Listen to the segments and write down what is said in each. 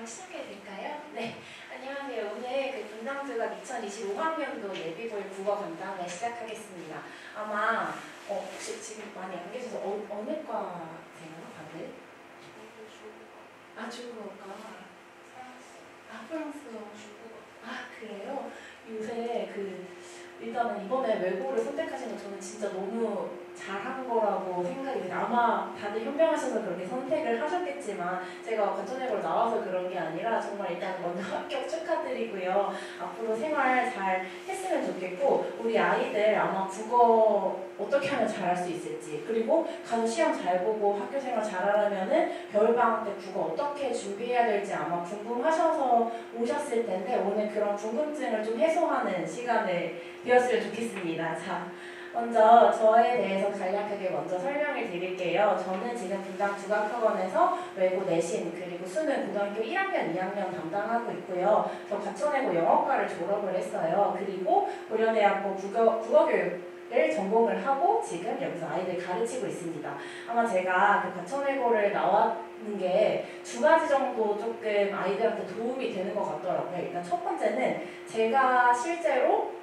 바로 시작해도 될까요? 네, 안녕하세요. 오늘 그 분당주각 2025학년도 예비고일 국어 간담회 시작하겠습니다. 아마 혹시 지금 많이 안 계셔서 어느 과세요, 다들? 아, 중국어과. 프랑스어. 그래요? 요새 일단은 이번에 외국어를 선택하신 거 저는 진짜 너무 잘한 거라고 생각이 들어요. 아마 다들 현명하셔서 그렇게 선택을 하셨겠지만 제가 관천외고를 나와서 그런 게 아니라 정말 일단 먼저 합격 축하드리고요. 앞으로 생활 잘 했으면 좋겠고 우리 아이들 아마 국어 어떻게 하면 잘할 수 있을지 그리고 가서 시험 잘 보고 학교 생활 잘하려면은 겨울방학 때 국어 어떻게 준비해야 될지 아마 궁금하셔서 오셨을 텐데 오늘 그런 궁금증을 좀 해소하는 시간을 되었으면 좋겠습니다. 자, 먼저 저에 대해서 간략하게 먼저 설명을 드릴게요. 저는 지금 분당주각학원에서 외고 내신 그리고 수능 고등학교 1학년, 2학년 담당하고 있고요. 저 과천외고 영어과를 졸업을 했어요. 그리고 고려대학교 국어교육을 전공을 하고 지금 여기서 아이들 가르치고 있습니다. 아마 제가 그 과천외고를 나왔는 게 두 가지 정도 조금 아이들한테 도움이 되는 것 같더라고요. 일단 첫 번째는 제가 실제로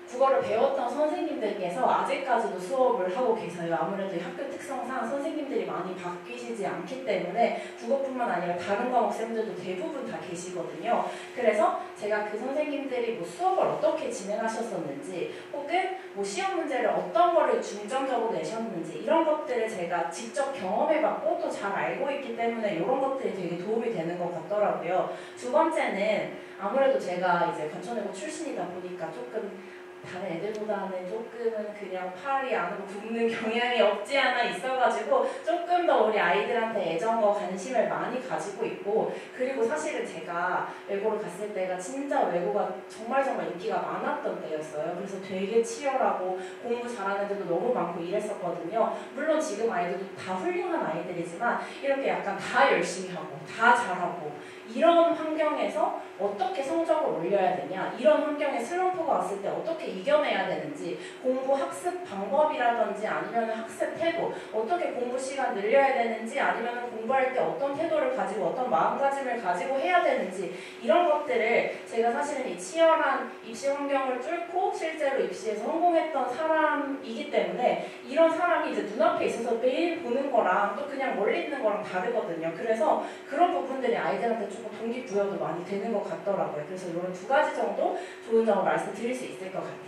국어를 배웠던 선생님들께서 아직까지도 수업을 하고 계세요. 아무래도 학교 특성상 선생님들이 많이 바뀌시지 않기 때문에 국어뿐만 아니라 다른 과목 쌤들도 대부분 다 계시거든요. 그래서 제가 그 선생님들이 뭐 수업을 어떻게 진행하셨었는지 혹은 뭐 시험 문제를 어떤 거를 중점적으로 내셨는지 이런 것들을 제가 직접 경험해봤고 또 잘 알고 있기 때문에 이런 것들이 되게 도움이 되는 것 같더라고요. 두 번째는 아무래도 제가 이제 관천외고 출신이다 보니까 조금 다른 애들보다는 조금은 그냥 팔이 안으로 굽는 경향이 없지 않아 있어가지고 조금 더 우리 아이들한테 애정과 관심을 많이 가지고 있고 그리고 사실은 제가 외고를 갔을 때가 진짜 외고가 정말 인기가 많았던 때였어요. 그래서 되게 치열하고 공부 잘하는 애들도 너무 많고 이랬었거든요. 물론 지금 아이들도 다 훌륭한 아이들이지만 이렇게 약간 다 열심히 하고 다 잘하고 이런 환경에서 어떻게 성적을 올려야 되냐 이런 환경에 슬럼프가 왔을 때 어떻게 이겨내야 되는지 공부 학습 방법이라든지 아니면 학습 태도 어떻게 공부 시간 늘려야 되는지 아니면 공부할 때 어떤 태도를 가지고 어떤 마음가짐을 가지고 해야 되는지 이런 것들을 제가 사실은 이 치열한 입시 환경을 뚫고 실제로 입시에 성공했던 사람이기 때문에 이런 사람이 이제 눈앞에 있어서 매일 보는 거랑 또 그냥 멀리 있는 거랑 다르거든요. 그래서 그런 부분들이 아이들한테 조금 동기부여도 많이 되는 것 같더라고요. 그래서 이런 두 가지 정도 좋은 점을 말씀드릴 수 있을 것 같아요.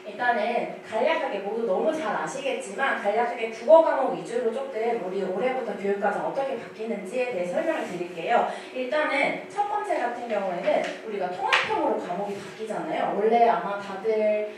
일단은 간략하게 모두 너무 잘 아시겠지만 간략하게 국어 과목 위주로 조금 우리 올해부터 교육과정 어떻게 바뀌는지에 대해 설명을 드릴게요. 일단은 첫 번째 같은 경우에는 우리가 통합형으로 과목이 바뀌잖아요. 원래 아마 다들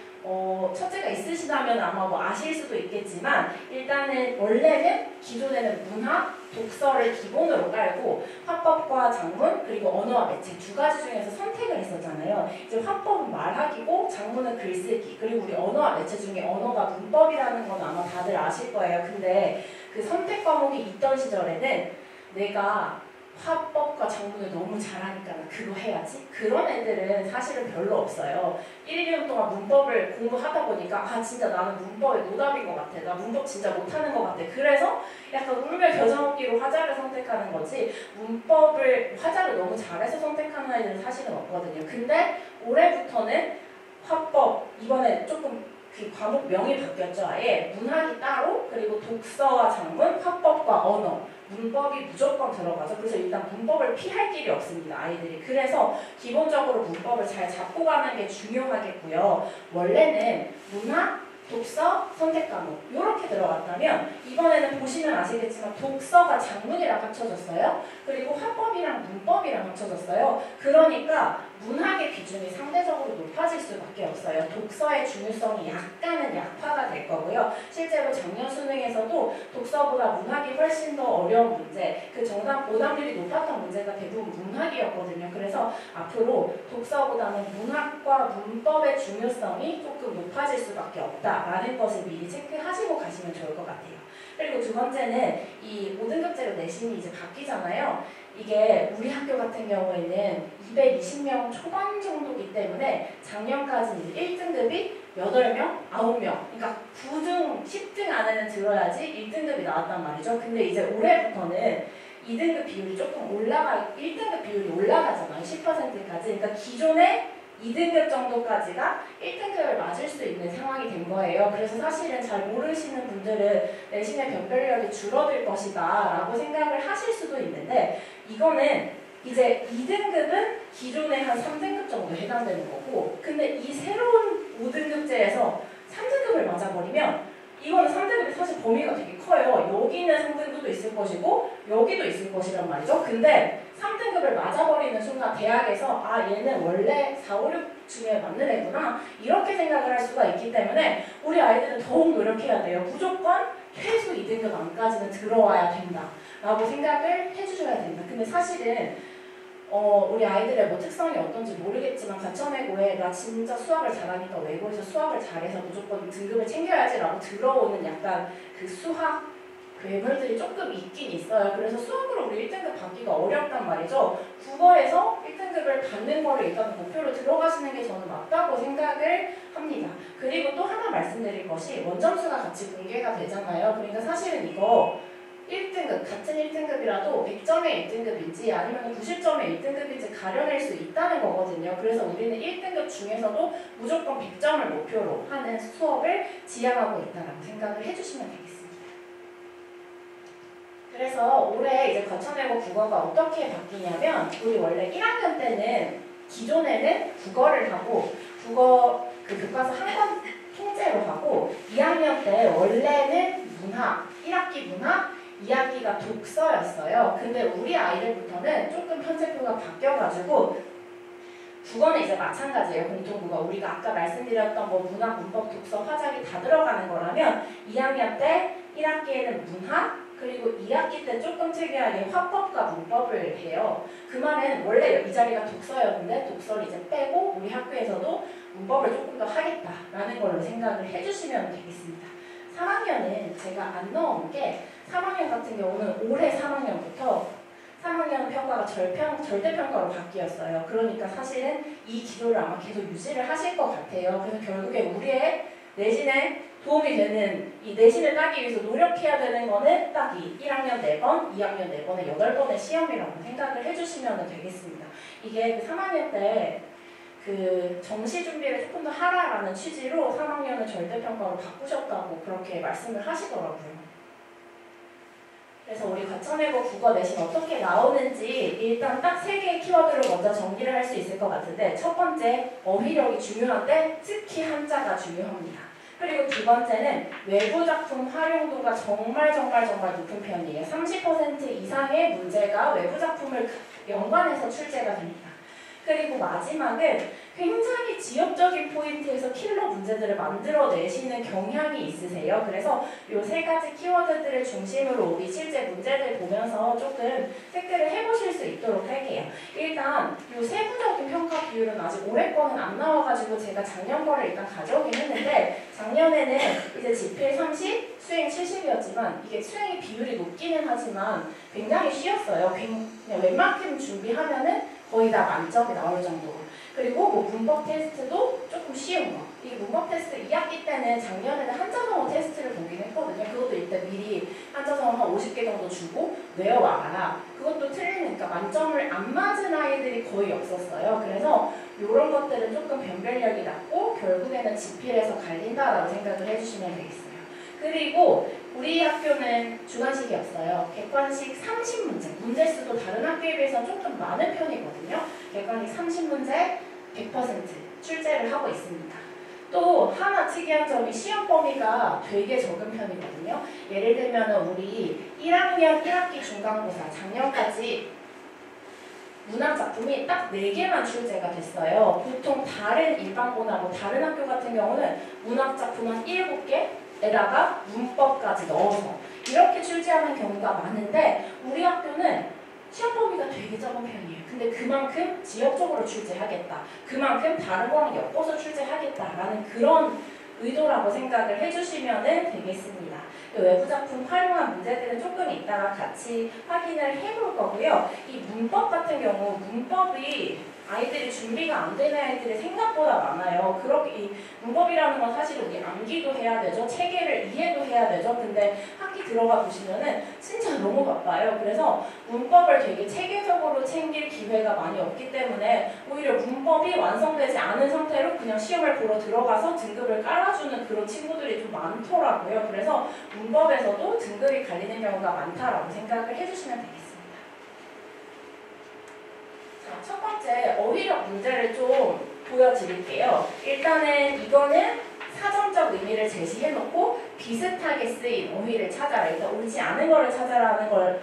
첫째가 있으시다면 아마 뭐 아실 수도 있겠지만 일단은 원래는 기존에는 문학, 독서를 기본으로 깔고 화법과 작문 그리고 언어와 매체 두 가지 중에서 선택을 했었잖아요. 이제 화법은 말하기고 작문은 글쓰기 그리고 우리 언어와 매체 중에 언어가 문법이라는 건 아마 다들 아실 거예요. 근데 그 선택 과목이 있던 시절에는 내가 화법과 작문을 너무 잘하니까 그거 해야지? 그런 애들은 사실은 별로 없어요. 1, 2년 동안 문법을 공부하다 보니까 진짜 나는 문법의 노답인 것 같아. 나 문법 진짜 못하는 것 같아. 그래서 약간 울며 겨자 먹기로 화자를 선택하는 거지 화자를 너무 잘해서 선택하는 아이들은 사실은 없거든요. 근데 올해부터는 화법, 이번에 조금 그 과목명이 바뀌었죠. 아예 문학이 따로 그리고 독서와 작문, 화법과 언어 문법이 무조건 들어가죠. 그래서 일단 문법을 피할 길이 없습니다. 아이들이. 그래서 기본적으로 문법을 잘 잡고 가는 게 중요하겠고요. 원래는 문학, 독서, 선택 과목 이렇게 들어갔다면 이번에는 보시면 아시겠지만 독서가 작문이랑 합쳐졌어요. 그리고 화법이랑 문법이랑 합쳐졌어요. 그러니까 문학의 비중이 상대적으로 높아질 수밖에 없어요. 독서의 중요성이 약간은 약화가 될 거고요. 실제로 작년 수능에서도 독서보다 문학이 훨씬 더 어려운 문제, 그 정답 오답률이 높았던 문제가 대부분 문학이었거든요. 그래서 앞으로 독서보다는 문학과 문법의 중요성이 조금 높아질 수밖에 없다라는 것을 미리 체크하시고 가시면 좋을 것 같아요. 그리고 두 번째는 이 5등급제로 내신이 이제 바뀌잖아요. 이게 우리 학교 같은 경우에는 220명 초반 정도이기 때문에 작년까지 1등급이 8명, 9명 그러니까 9등, 10등 안에는 들어야지 1등급이 나왔단 말이죠. 근데 이제 올해부터는 이 2등급 비율이 조금 1등급 비율이 올라가잖아요. 10%까지. 그러니까 기존에 2등급 정도까지가 1등급을 맞을 수 있는 상황이 된 거예요. 그래서 사실은 잘 모르시는 분들은 내신의 변별력이 줄어들 것이다 라고 생각을 하실 수도 있는데, 이거는 이제 2등급은 기존에 한 3등급 정도 해당되는 거고, 근데 이 새로운 5등급제에서 3등급을 맞아버리면 이거는 3등급이 사실 범위가 되게 커요. 여기는 3등급도 있을 것이고 여기도 있을 것이란 말이죠. 근데 3등급을 맞아버리는 순간 대학에서 아, 얘는 원래 4, 5, 6 중에 맞는 애구나 이렇게 생각을 할 수가 있기 때문에 우리 아이들은 더욱 노력해야 돼요. 무조건 최소 2등급 안까지는 들어와야 된다 라고 생각을 해주셔야 된다. 근데 사실은 우리 아이들의 뭐 특성이 어떤지 모르겠지만 가천외고에 나 진짜 수학을 잘하니까 외고에서 수학을 잘해서 무조건 등급을 챙겨야지 라고 들어오는 약간 그 수학 괴물들이 조금 있긴 있어요. 그래서 수학으로 우리 1등급 받기가 어렵단 말이죠. 국어에서 1등급을 받는 거를 일단 목표로 들어가시는 게 저는 맞다고 생각을 합니다. 그리고 또 하나 말씀드릴 것이 원점수가 같이 공개가 되잖아요. 그러니까 사실은 이거 1등급, 같은 1등급이라도 100점의 1등급인지 아니면 90점의 1등급인지 가려낼 수 있다는 거거든요. 그래서 우리는 1등급 중에서도 무조건 100점을 목표로 하는 수업을 지향하고 있다고 생각을 해주시면 되겠습니다. 그래서 올해 이제 거쳐내고 국어가 어떻게 바뀌냐면, 우리 원래 1학년 때는 기존에는 국어를 하고 국어 그 교과서 한 권 통째로 하고, 2학년 때 원래는 문학, 1학기 문학, 2학기가 독서였어요. 근데 우리 아이들부터는 조금 편제표가 바뀌어가지고 국어는 이제 마찬가지예요. 공통국어. 우리가 아까 말씀드렸던 뭐 문학, 문법, 독서, 화작이 다 들어가는 거라면 2학년 때 1학기에는 문학, 그리고 2학기 때 조금 특이하게 화법과 문법을 해요. 그 말은 원래 이 자리가 독서였는데 독서를 이제 빼고 우리 학교에서도 문법을 조금 더 하겠다라는 걸로 생각을 해주시면 되겠습니다. 3학년은 제가 안 넣은 게, 3학년 같은 경우는 올해 3학년부터 3학년 평가가 절대평가로 바뀌었어요. 그러니까 사실은 이 기조를 아마 계속 유지를 하실 것 같아요. 그래서 결국에 우리의 내신에 도움이 되는, 이 내신을 따기 위해서 노력해야 되는 거는 딱 이 1학년 4번, 2학년 4번에 8번의 시험이라고 생각을 해주시면 되겠습니다. 이게 그 3학년 때 그 정시 준비를 조금 더 하라라는 취지로 3학년을 절대평가로 바꾸셨다고 그렇게 말씀을 하시더라고요. 그래서 우리 과천외고 국어 내신 어떻게 나오는지 일단 딱 3개의 키워드로 먼저 정리를 할 수 있을 것 같은데, 첫 번째, 어휘력이 중요한데 특히 한자가 중요합니다. 그리고 두 번째는 외부 작품 활용도가 정말 높은 편이에요. 30% 이상의 문제가 외부 작품을 연관해서 출제가 됩니다. 그리고 마지막은 굉장히 지역적인 포인트에서 킬러 문제들을 만들어내시는 경향이 있으세요. 그래서 이 3가지 키워드들을 중심으로 우리 실제 문제들 보면서 조금 체크를 해보실 수 있도록 할게요. 일단 이 세부적인 평가 비율은 아직 올해 거는 안 나와가지고 제가 작년 거를 일단 가져오긴 했는데, 작년에는 이제 지필 30, 수행 70이었지만 이게 수행의 비율이 높기는 하지만 굉장히 쉬웠어요. 그냥 웬만큼 준비하면은 거의 다 만점이 나올 정도로. 그리고 뭐 문법 테스트도 조금 쉬운 거. 이 문법 테스트 2학기 때는 작년에는 한자성어 테스트를 보긴 했거든요. 그것도 일단 미리 한자성어 한 50개 정도 주고 외워와라. 그것도 틀리니까 만점을 안 맞은 아이들이 거의 없었어요. 그래서 이런 것들은 조금 변별력이 낮고 결국에는 지필에서 갈린다라고 생각을 해주시면 되겠어요. 그리고 우리 학교는 주관식이었어요. 객관식 30문제, 문제수도 다른 학교에 비해서 조금 많은 편이거든요. 객관식 30문제 100% 출제를 하고 있습니다. 또 하나 특이한 점이 시험 범위가 되게 적은 편이거든요. 예를 들면 우리 1학년 1학기 중간고사 작년까지 문학 작품이 딱 4개만 출제가 됐어요. 보통 다른 일반고나 다른 학교 같은 경우는 문학 작품 한 7개 에다가 문법까지 넣어서 이렇게 출제하는 경우가 많은데, 우리 학교는 시험 범위가 되게 적은 편이에요. 근데 그만큼 지역적으로 출제하겠다, 그만큼 다른 거랑 엮어서 출제하겠다라는 그런 의도라고 생각을 해주시면 되겠습니다. 외부 작품 활용한 문제들은 조금 이따가 같이 확인을 해볼 거고요. 이 문법 같은 경우 문법이 아이들이 준비가 안 되는 아이들이 생각보다 많아요. 그렇게 이 문법이라는 건 사실 우리 암기도 해야 되죠. 체계를 이해도 해야 되죠. 근데 학기 들어가 보시면은 진짜 너무 바빠요. 그래서 문법을 되게 체계적으로 챙길 기회가 많이 없기 때문에 오히려 문법이 완성되지 않은 상태로 그냥 시험을 보러 들어가서 등급을 깔아주는 그런 친구들이 좀 많더라고요. 그래서 문법에서도 등급이 갈리는 경우가 많다라고 생각을 해주시면 되겠습니다. 자, 첫 번째 어휘력 문제를 좀 보여드릴게요. 일단은 이거는 사전적 의미를 제시해놓고 비슷하게 쓰인 어휘를 찾아라. 일단 옳지 않은 거를 찾아라는 걸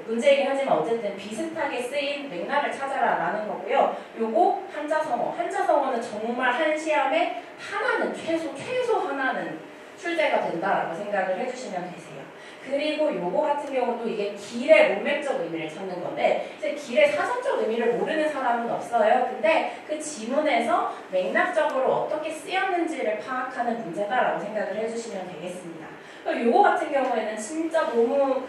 문제이긴 하지만 어쨌든 비슷하게 쓰인 맥락을 찾아라라는 거고요. 요거 한자성어. 한자성어는 정말 한 시험에 하나는 최소 하나는 출제가 된다라고 생각을 해주시면 되세요. 그리고 요거 같은 경우도 이게 길의 문맥적 의미를 찾는 건데 이제 길의 사전적 의미를 모르는 사람은 없어요. 근데 그 지문에서 맥락적으로 어떻게 쓰였는지를 파악하는 문제다라고 생각을 해주시면 되겠습니다. 요거 같은 경우에는 진짜 너무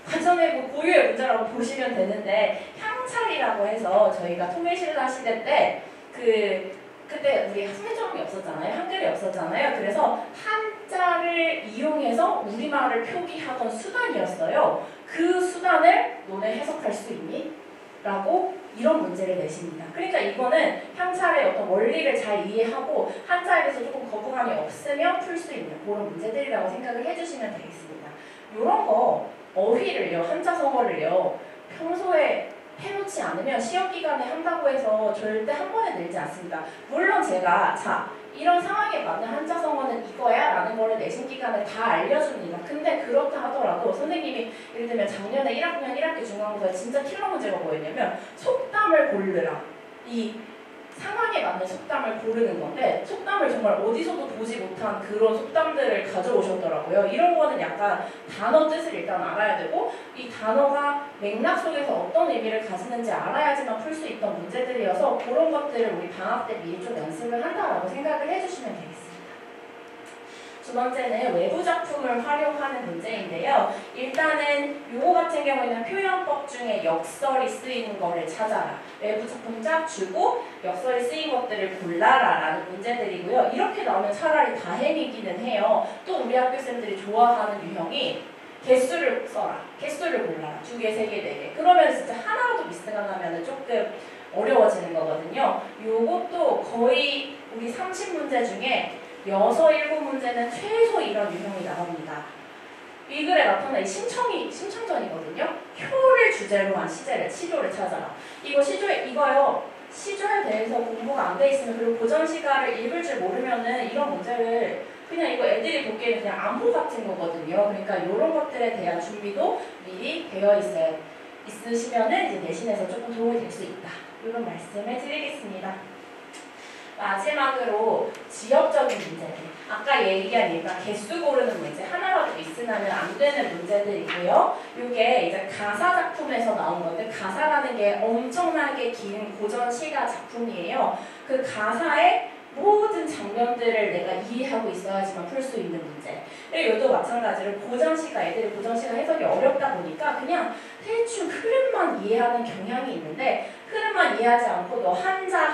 과정외고 고유의 문제라고 보시면 되는데 향찰이라고 해서 저희가 통일신라 시대 때 그때 우리 한글점이 없었잖아요. 한글이 없었잖아요. 그래서 한자를 이용해서 우리말을 표기하던 수단이었어요. 그 수단을 너네 해석할 수 있니? 라고 이런 문제를 내십니다. 그러니까 이거는 향찰의 어떤 원리를 잘 이해하고 한자에 대해서 조금 거부감이 없으면 풀 수 있는 그런 문제들이라고 생각을 해주시면 되겠습니다. 이런 거 어휘를요, 한자성어를요 평소에 해놓지 않으면 시험 기간에 한다고 해서 절대 한 번에 늘지 않습니다. 물론 제가 이런 상황에 맞는 한자성어는 이거야 라는 거를 내신 기간에 다 알려줍니다. 근데 그렇다 하더라도 선생님이 예를 들면 작년에 1학년 1학기 중간고사에 진짜 킬러 문제가 뭐였냐면 속담을 고르라. 이 상황에 맞는 속담을 고르는 건데 속담을 정말 어디서도 보지 못한 그런 속담들을 가져오셨더라고요. 이런 거는 약간 단어 뜻을 일단 알아야 되고 이 단어가 맥락 속에서 어떤 의미를 가지는지 알아야지만 풀 수 있던 문제들이어서 그런 것들을 우리 방학 때 미리 좀 연습을 한다라고 생각을 해주시면 되겠습니다. 두 번째는 외부 작품을 활용하는 문제인데요. 일단은 요거 같은 경우에는 표현법 중에 역설이 쓰이는 거를 찾아라. 외부 작품 쫙 주고 역설이 쓰인 것들을 골라라 라는 문제들이고요. 이렇게 나오면 차라리 다행이기는 해요. 또 우리 학교생들이 좋아하는 유형이 개수를 써라. 개수를 골라라. 2개, 3개, 4개. 그러면 진짜 하나라도 미스가 나면 조금 어려워지는 거거든요. 요것도 거의 우리 30문제 중에 6, 7문제는 최소 이런 유형이 나옵니다. 이 글에 나타난 심청전이거든요. 효를 주제로 한 시조를 찾아라. 이거요. 시조에 대해서 공부가 안 돼 있으면 그리고 고전 시가를 읽을 줄 모르면은 이런 문제를 그냥 이거 애들이 보기에는 그냥 암호 같은 거거든요. 그러니까 이런 것들에 대한 준비도 미리 되어 있으시면은 이제 내신에서 조금 도움이 될 수 있다. 이런 말씀을 드리겠습니다. 마지막으로 지역적인 문제들. 아까 얘기한 얘가 개수 고르는 문제 하나라도 있으면 안 되는 문제들이고요. 이게 이제 가사 작품에서 나온 건데 가사라는 게 엄청나게 긴 고전 시가 작품이에요. 그 가사의 모든 장면들을 내가 이해하고 있어야지만 풀 수 있는 문제. 그리고 이것도 마찬가지로 고전시가 애들이 고전시가 해석이 어렵다 보니까 그냥 대충 흐름만 이해하는 경향이 있는데 흐름만 이해하지 않고 너 한자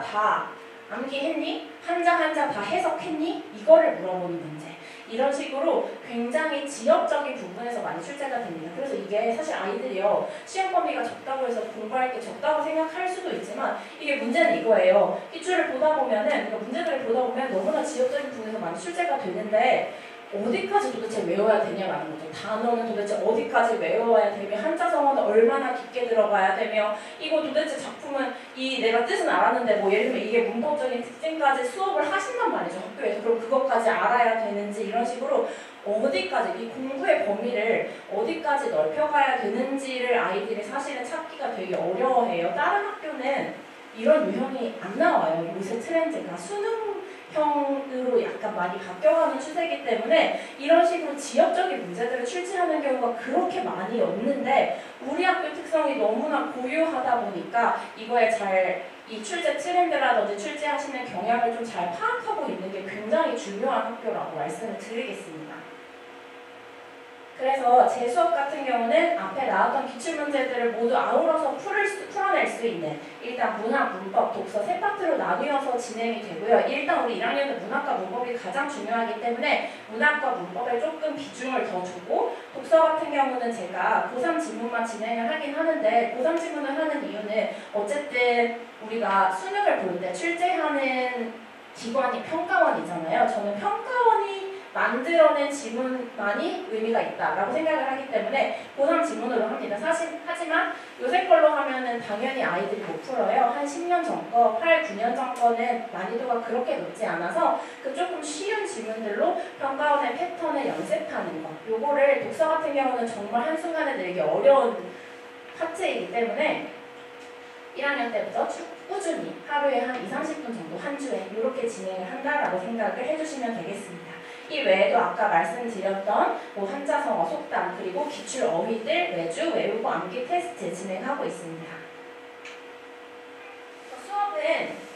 다 암기했니? 한자 다 해석했니? 이거를 물어보는 문제. 이런 식으로 굉장히 지역적인 부분에서 많이 출제가 됩니다. 그래서 이게 사실 아이들이요. 시험 범위가 적다고 해서 공부할 게 적다고 생각할 수도 있지만 이게 문제는 이거예요. 기출을 보다 보면은 그러니까 문제들을 보다 보면 너무나 지역적인 부분에서 많이 출제가 되는데 어디까지 도대체 외워야 되냐라는 거죠. 단어는 도대체 어디까지 외워야 되며 한자성어는 얼마나 깊게 들어가야 되며 이거 도대체 작품은 내가 뜻은 알았는데 뭐 예를 들면 이게 문법적인 특징까지 수업을 하신단 말이죠. 학교에서. 그럼 그것까지 알아야 되는지 이런 식으로 어디까지 이 공부의 범위를 어디까지 넓혀가야 되는지를 아이들이 사실은 찾기가 되게 어려워해요. 다른 학교는 이런 유형이 안 나와요. 요새 트렌드가 수능형으로 약간 많이 바뀌어가는 추세이기 때문에 이런 식으로 지역적인 문제들을 출제하는 경우가 그렇게 많이 없는데 우리 학교 특성이 너무나 고유하다 보니까 이거에 이 출제 트렌드라든지 출제하시는 경향을 좀 잘 파악하고 있는 게 굉장히 중요한 학교라고 말씀을 드리겠습니다. 그래서 제 수업 같은 경우는 앞에 나왔던 기출문제들을 모두 아우러서 풀어낼 수 있는 일단 문학, 문법, 독서 세 파트로 나뉘어서 진행이 되고요. 일단 우리 1학년은 문학과 문법이 가장 중요하기 때문에 문학과 문법에 조금 비중을 더 두고 독서 같은 경우는 제가 고3 지문만 진행을 하긴 하는데 고3 지문을 하는 이유는 어쨌든 우리가 수능을 볼 때 출제하는 기관이 평가원이잖아요. 저는 평가원이 만들어낸 지문만이 의미가 있다라고 생각을 하기 때문에 고3 지문으로 합니다. 하지만 요새 걸로 하면은 당연히 아이들이 못 풀어요. 한 10년 전 거, 8, 9년 전 거는 난이도가 그렇게 높지 않아서 그 조금 쉬운 지문들로 평가원의 패턴을 연습하는 거. 요거를 독서 같은 경우는 정말 한순간에 내기 어려운 파트이기 때문에 1학년 때부터 꾸준히 하루에 한 2~30분 정도 한 주에 이렇게 진행을 한다라고 생각을 해주시면 되겠습니다. 이 외에도 아까 말씀드렸던 한자성어, 속담, 그리고 기출 어휘들 매주 외우고 암기 테스트 진행하고 있습니다. 수업은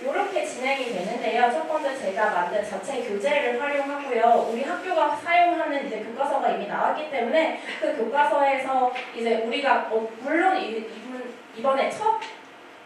이렇게 진행이 되는데요. 첫 번째 제가 만든 자체 교재를 활용하고요. 우리 학교가 사용하는 이제 교과서가 이미 나왔기 때문에 그 교과서에서 이제 우리가 물론 이번에 첫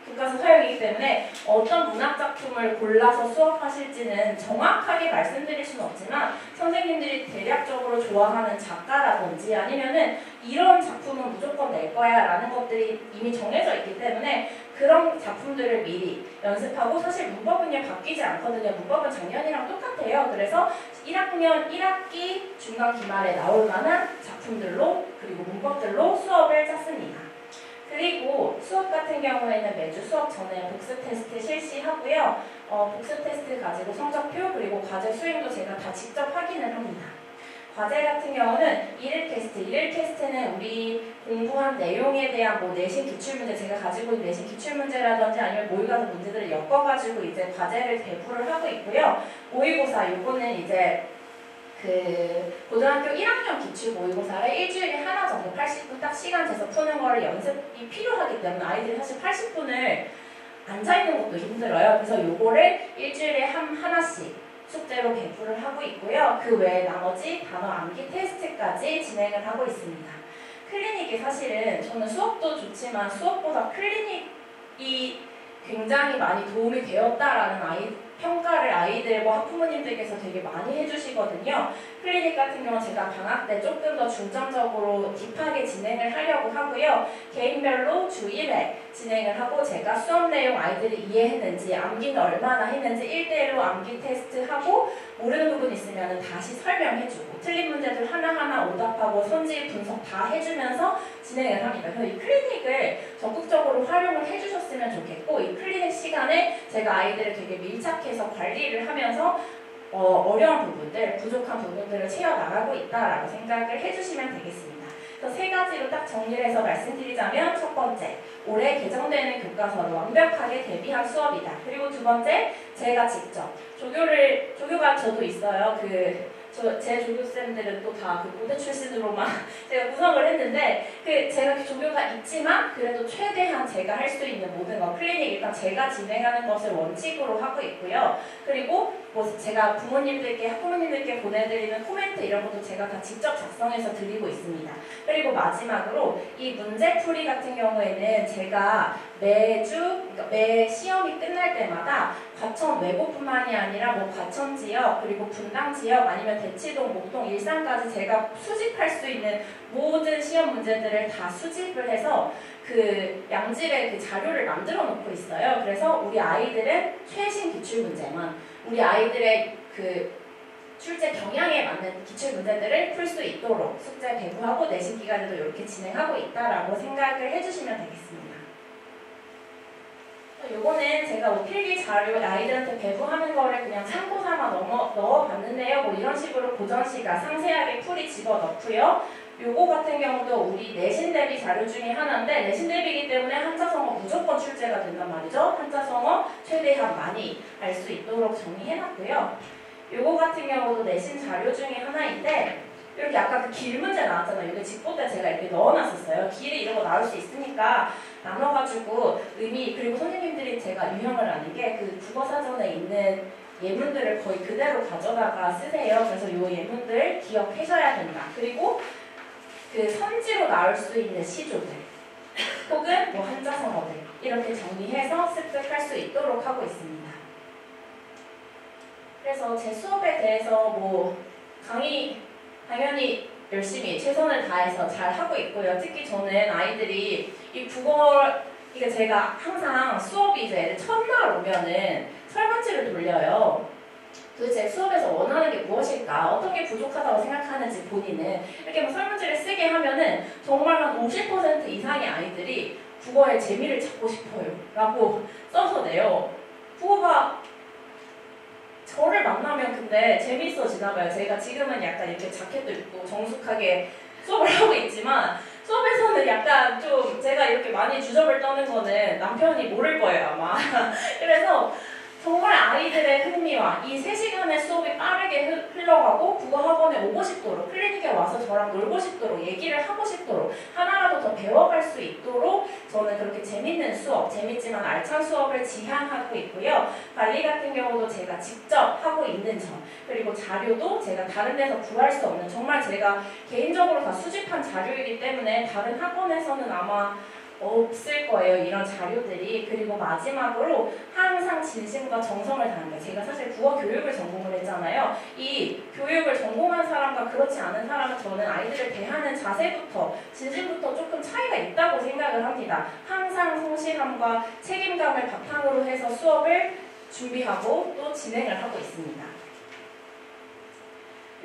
교과서 사용이기 때문에 어떤 문학작품을 골라서 수업하실지는 정확하게 말씀드릴 수는 없지만 선생님들이 대략적으로 좋아하는 작가라든지 아니면은 이런 작품은 무조건 낼 거야 라는 것들이 이미 정해져 있기 때문에 그런 작품들을 미리 연습하고 사실 문법은요 바뀌지 않거든요. 문법은 작년이랑 똑같아요. 그래서 1학년 1학기 중간 기말에 나올 만한 작품들로 그리고 문법들로 수업을 짰습니다. 그리고 수업 같은 경우에는 매주 수업 전에 복습 테스트 실시하고요. 복습 테스트 가지고 성적표 그리고 과제 수행도 제가 다 직접 확인을 합니다. 과제 같은 경우는 일일 테스트는 우리 공부한 내용에 대한 내신 기출문제 제가 가지고 있는 내신 기출문제라든지 아니면 모의고사 문제들을 엮어가지고 이제 과제를 배부를 하고 있고요. 모의고사 요거는 이제 고등학교 1학년 기출 모의고사를 일주일에 하나 정도 80분 딱 시간 재서 푸는 거를 연습이 필요하기 때문에 아이들이 사실 80분을 앉아있는 것도 힘들어요. 그래서 요거를 일주일에 하나씩 숙제로 배부를 하고 있고요. 그 외에 나머지 단어 암기 테스트까지 진행을 하고 있습니다. 클리닉이 사실은 저는 수업도 좋지만 수업보다 클리닉이 굉장히 많이 도움이 되었다라는 평가를 아이들과 학부모님들께서 되게 많이 해주시거든요. 클리닉 같은 경우는 제가 방학 때 조금 더 중점적으로 딥하게 진행을 하려고 하고요. 개인별로 주 1회 진행을 하고 제가 수업 내용 아이들이 이해했는지 암기는 얼마나 했는지 1대1로 암기 테스트하고 모르는 부분 있으면 다시 설명해주고 틀린 문제들 하나하나 오답하고 선지 분석 다 해주면서 진행을 합니다. 그래서 이 클리닉을 적극적으로 활용을 해주셨으면 좋겠고 이 클리닉 시간에 제가 아이들을 되게 밀착해서 관리를 하면서 어려운 부분들, 부족한 부분들을 채워나가고 있다라고 생각을 해주시면 되겠습니다. 그래서 세 가지로 딱 정리를 해서 말씀드리자면 첫 번째, 올해 개정되는 교과서를 완벽하게 대비한 수업이다. 그리고 두 번째, 제가 직접 조교가 저도 있어요. 제 조교쌤들은 또 다 고대 출신으로만 제가 구성을 했는데 제가 조교가 있지만 그래도 최대한 제가 할 수 있는 모든 거 클리닉 일단 제가 진행하는 것을 원칙으로 하고 있고요. 그리고 제가 학부모님들께 보내드리는 코멘트 이런 것도 제가 다 직접 작성해서 드리고 있습니다. 그리고 마지막으로 이 문제풀이 같은 경우에는 제가 매 시험이 끝날 때마다 과천 외고뿐만이 아니라 과천 지역 그리고 분당 지역 아니면 대치동, 목동, 일산까지 제가 수집할 수 있는 모든 시험 문제들을 다 수집을 해서 양질의 자료를 만들어 놓고 있어요. 그래서 우리 아이들은 최신 기출 문제만 우리 아이들의 출제 경향에 맞는 기출 문제들을 풀 수 있도록 숙제 배부하고 내신 기간에도 이렇게 진행하고 있다라고 생각을 해주시면 되겠습니다. 요거는 제가 필기 자료 아이들한테 배부하는 거를 그냥 참고 삼아 넣어봤는데요. 이런 식으로 고전시가 상세하게 풀이 집어넣고요. 요거 같은 경우도 우리 내신 대비 자료 중에 하나인데 내신 대비이기 때문에 한자성어 무조건 출제가 된단 말이죠. 한자성어 최대한 많이 알 수 있도록 정리해놨고요. 요거 같은 경우도 내신 자료 중에 하나인데 이렇게 아까 길 문제 나왔잖아요. 이거 직보 때 제가 이렇게 넣어놨었어요. 길이 이런 거 나올 수 있으니까 나눠가지고 그리고 선생님들이 제가 유형을 아는 게 국어사전에 있는 예문들을 거의 그대로 가져다가 쓰세요. 그래서 요 예문들 기억하셔야 된다. 그리고 그 선지로 나올 수 있는 시조들 혹은 뭐 한자성어들 이렇게 정리해서 습득할 수 있도록 하고 있습니다. 그래서 제 수업에 대해서 뭐 강의 당연히 열심히 최선을 다해서 잘 하고 있고요. 특히 저는 아이들이 이 국어 이게 제가 항상 수업이 이제 애들 첫날 오면은 설문지를 돌려요. 도대체 수업에서 원하는 게 무엇일까? 어떤 게 부족하다고 생각하는지 본인은 이렇게 뭐 설문지를 쓰게 하면은 정말 한 50% 이상의 아이들이 국어의 재미를 찾고 싶어요 라고 써서 내요. 국어가 저를 만나면 근데 재밌어지나 봐요. 제가 지금은 약간 이렇게 자켓도 입고 정숙하게 수업을 하고 있지만 수업에서는 약간 좀 제가 이렇게 많이 주접을 떠는 거는 남편이 모를 거예요 아마. 그래서 정말 아이들의 흥미와 이 3시간의 수업이 빠르게 흘러가고 국어 학원에 오고 싶도록 클리닉에 와서 저랑 놀고 싶도록 얘기를 하고 싶도록 하나라도 더 배워갈 수 있도록 저는 그렇게 재밌는 수업, 재밌지만 알찬 수업을 지향하고 있고요. 관리 같은 경우도 제가 직접 하고 있는 점 그리고 자료도 제가 다른 데서 구할 수 없는 정말 제가 개인적으로 다 수집한 자료이기 때문에 다른 학원에서는 아마 없을 거예요. 이런 자료들이. 그리고 마지막으로 항상 진심과 정성을 다하는 거예요. 제가 사실 국어 교육을 전공을 했잖아요. 이 교육을 전공한 사람과 그렇지 않은 사람은 저는 아이들을 대하는 자세부터 진심부터 조금 차이가 있다고 생각을 합니다. 항상 성실함과 책임감을 바탕으로 해서 수업을 준비하고 또 진행을 하고 있습니다.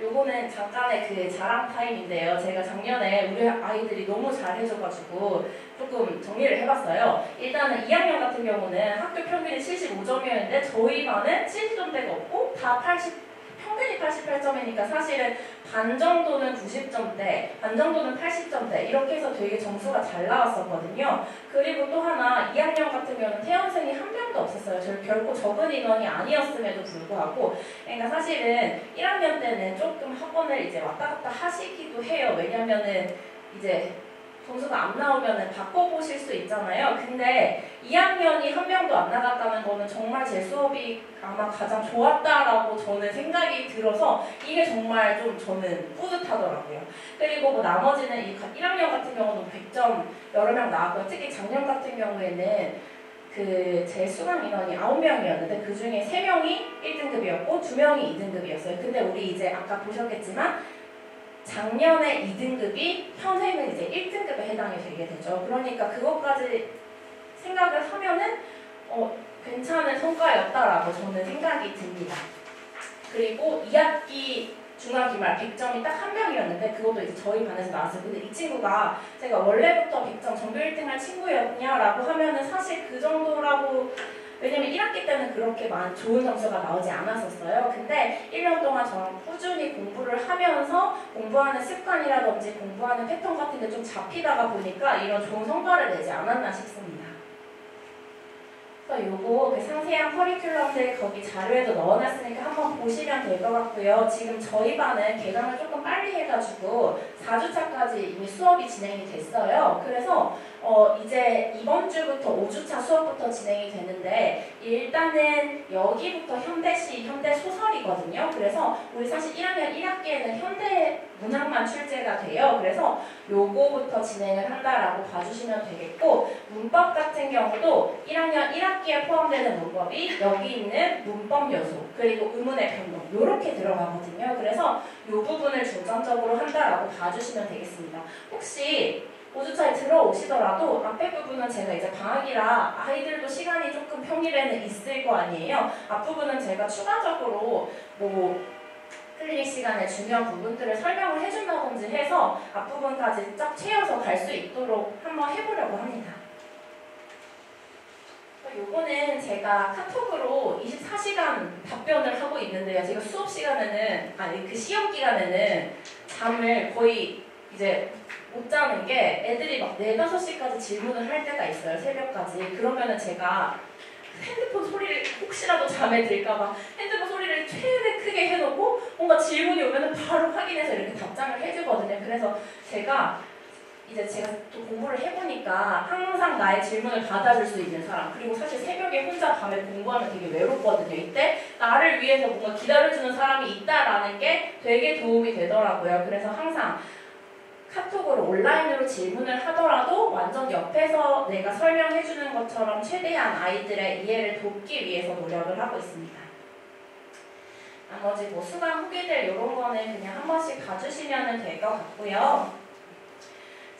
요거는 잠깐의 그 자랑 타임인데요. 제가 작년에 우리 아이들이 너무 잘해줘가지고 조금 정리를 해봤어요. 일단은 2학년 같은 경우는 학교 평균이 75점이었는데 저희 반은 70점대가 없고 다 80, 평균이 88점이니까 사실은 반 정도는 90점대, 반 정도는 80점대 이렇게 해서 되게 점수가 잘 나왔었거든요. 그리고 또 하나 2학년 같은 경우는 태연생이 한 명도 없었어요. 결코 적은 인원이 아니었음에도 불구하고 그러니까 사실은 1학년 때는 조금 학원을 이제 왔다 갔다 하시기도 해요. 왜냐면은 이제 점수가 안 나오면은 바꿔보실 수 있잖아요. 근데 2학년이 한 명도 안 나갔다는 거는 정말 제 수업이 아마 가장 좋았다라고 저는 생각이 들어서 이게 정말 좀 저는 뿌듯하더라고요. 그리고 뭐 나머지는 이 1학년 같은 경우도 100점 여러 명 나왔고요. 특히 작년 같은 경우에는 그 제 수강 인원이 9명이었는데 그 중에 3명이 1등급이었고 2명이 2등급이었어요. 근데 우리 이제 아까 보셨겠지만 작년에 2등급이 현재는 이제 1등급에 해당이 되게 되죠. 그러니까 그것까지 생각을 하면은 괜찮은 성과였다라고 저는 생각이 듭니다. 그리고 2학기 중학기말 100점이 딱 한 명이었는데 그것도 이제 저희 반에서 나왔어요. 근데 이 친구가 제가 원래부터 100점 전교 1등할 친구였냐라고 하면은 사실 그 정도라고 왜냐면 1학기 때는 그렇게 좋은 점수가 나오지 않았었어요. 근데 1년 동안 저랑 꾸준히 공부를 하면서 공부하는 습관이라든지 공부하는 패턴 같은 게 좀 잡히다가 보니까 이런 좋은 성과를 내지 않았나 싶습니다. 그래서 요거 그 상세한 커리큘럼들 거기 자료에도 넣어놨으니까 한번 보시면 될 것 같고요. 지금 저희 반은 개강을 조금 빨리 해가지고 4주차까지 이미 수업이 진행이 됐어요. 그래서 이제 이번 주부터 5주차 수업부터 진행이 되는데 일단은 여기부터 현대시, 현대소설이거든요. 그래서 우리 사실 1학년 1학기에는 현대 문학만 출제가 돼요. 그래서 요거부터 진행을 한다라고 봐주시면 되겠고 문법 같은 경우도 1학년 1학기에 포함되는 문법이 여기 있는 문법 요소 그리고 의문의 변동 요렇게 들어가거든요. 그래서 요 부분을 중점적으로 한다라고 봐주시면 되겠습니다. 혹시 5주차에 들어오시더라도 앞에 부분은 제가 이제 방학이라 아이들도 시간이 조금 평일에는 있을 거 아니에요. 앞부분은 제가 추가적으로 뭐 클리닉 시간에 중요한 부분들을 설명을 해준다든지 해서 앞부분까지 쫙 채워서 갈 수 있도록 한번 해보려고 합니다. 요거는 제가 카톡으로 24시간 답변을 하고 있는데요. 제가 수업 시간에는 그 시험 기간에는 잠을 거의 이제 못 자는 게 애들이 막 4, 5시까지 질문을 할 때가 있어요. 새벽까지. 그러면은 제가 핸드폰 소리를 혹시라도 잠에 들까봐 핸드폰 소리를 최대 크게 해놓고 뭔가 질문이 오면은 바로 확인해서 이렇게 답장을 해주거든요. 그래서 제가 또 공부를 해보니까 항상 나의 질문을 받아줄 수 있는 사람 그리고 사실 새벽에 혼자 밤에 공부하면 되게 외롭거든요. 이때 나를 위해서 뭔가 기다려주는 사람이 있다라는 게 되게 도움이 되더라고요. 그래서 항상 카톡으로 온라인으로 질문을 하더라도 완전 옆에서 내가 설명해 주는 것처럼 최대한 아이들의 이해를 돕기 위해서 노력을 하고 있습니다. 나머지 뭐 수강 후기들 이런 거는 그냥 한 번씩 봐주시면 될 것 같고요.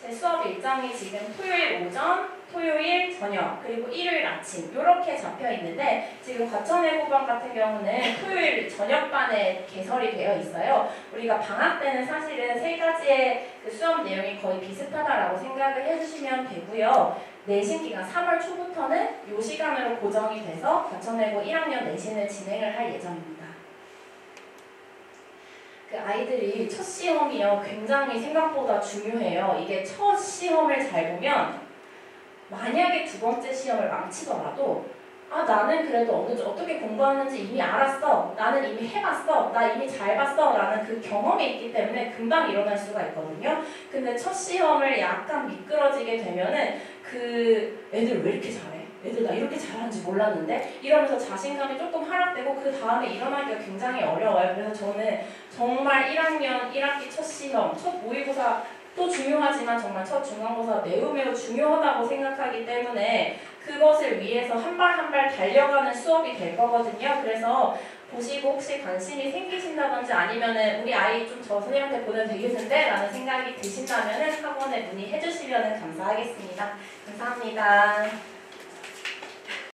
제 수업 일정이 지금 토요일 오전, 토요일 저녁, 그리고 일요일 아침 이렇게 잡혀 있는데 지금 과천외고반 같은 경우는 토요일 저녁반에 개설이 되어 있어요. 우리가 방학 때는 사실은 세 가지의 그 수업 내용이 거의 비슷하다라고 생각을 해주시면 되고요. 내신 기간 3월 초부터는 이 시간으로 고정이 돼서 과천외고 1학년 내신을 진행을 할 예정입니다. 그 아이들이 첫 시험이요 굉장히 생각보다 중요해요. 이게 첫 시험을 잘 보면 만약에 두 번째 시험을 망치더라도 나는 그래도 어떻게 공부하는지 이미 알았어. 나는 이미 해봤어. 나 이미 잘 봤어. 라는 그 경험이 있기 때문에 금방 일어날 수가 있거든요. 근데 첫 시험을 약간 미끄러지게 되면은 그 애들 왜 이렇게 잘해? 애들 나 이렇게 잘하는지 몰랐는데? 이러면서 자신감이 조금 하락되고 그 다음에 일어나기가 굉장히 어려워요. 그래서 저는 정말 1학년 1학기 첫 시험, 첫 모의고사 또 중요하지만 정말 첫 중간고사 매우 중요하다고 생각하기 때문에 그것을 위해서 한 발 한 발 달려가는 수업이 될 거거든요. 그래서 보시고 혹시 관심이 생기신다든지 아니면은 우리 아이 좀 저 선생님한테 보내도 되겠는데? 라는 생각이 드신다면은 학원에 문의해 주시면 감사하겠습니다. 감사합니다.